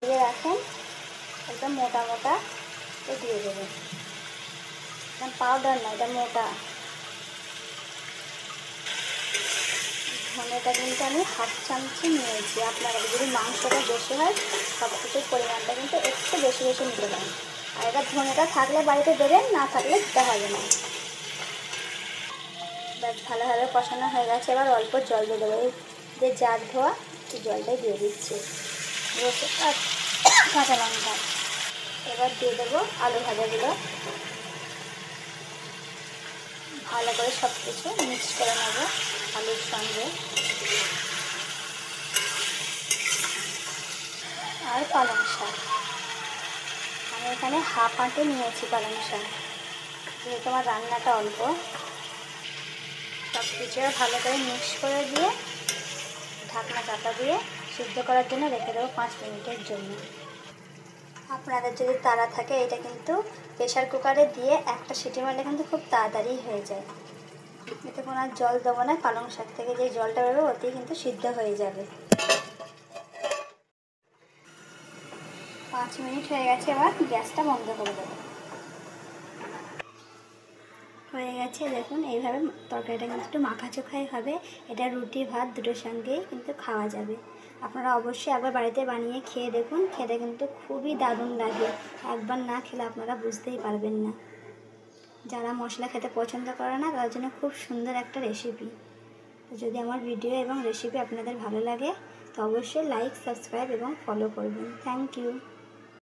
দিয়ে রাখেন একদম মোটা মোটা দিয়ে দেবেন, পাউডার না, এটা মোটা। ধনেটা কিন্তু আমি হাফ চামচি নিয়েছি। আপনারা যদি মাংসটা বেশি হয় সব কিছুর পরিমাণটা কিন্তু একটু বেশি বেশি নিতে পারেন। আর এটা ধনেটা থাকলে বাড়িতে দেবেন, না থাকলে দিতে হবে না। ব্যাস ভালোভাবে কষানো হয়ে গেছে। এবার অল্প জল দিয়ে দেবো। এই যে জার ধোয়া এই জলটাই দিয়ে দিচ্ছি, রসুন আর কাঁচা লঙ্কা। এবার দিয়ে দেবো আলু ভাজাগুলো। ভালো করে সব কিছু মিক্স করে নেব আলুর সঙ্গে। আর পালং শাক আমি এখানে হাফ আঁটে নিয়েছি পালং শাক, যেহেতু আমার রান্নাটা অল্প। সব কিছু ভালো করে মিক্স করে দিয়ে ঢাকনা চাপা দিয়ে সিদ্ধ করার জন্য রেখে দেবো 5 মিনিটের জন্য। আপনাদের যদি তাড়া থাকে এটা কিন্তু প্রেশার কুকারে দিয়ে একটা সিটি মারলে কিন্তু খুব তাড়াতাড়ি হয়ে যায়। এতে কোনো আর জল দেবো না, পালং শাক থেকে যে জলটা বেরোবে ওতেই কিন্তু সিদ্ধ হয়ে যাবে। 5 মিনিট হয়ে গেছে, এবার গ্যাসটা বন্ধ করে দেবো। হয়ে গেছে দেখুন, এইভাবে তরকারিটা কিন্তু একটু মাখা চোখাই হবে। এটা রুটি ভাত দুটোর সঙ্গেই কিন্তু খাওয়া যাবে। আপনারা অবশ্যই একবার বাড়িতে বানিয়ে খেয়ে দেখুন, খেতে কিন্তু খুবই দারুণ লাগে। একবার না খেলে আপনারা বুঝতেই পারবেন না। যারা মশলা খেতে পছন্দ করে না তার জন্য খুব সুন্দর একটা রেসিপি। যদি আমার ভিডিও এবং রেসিপি আপনাদের ভালো লাগে তো অবশ্যই লাইক, সাবস্ক্রাইব এবং ফলো করবেন। Thank you.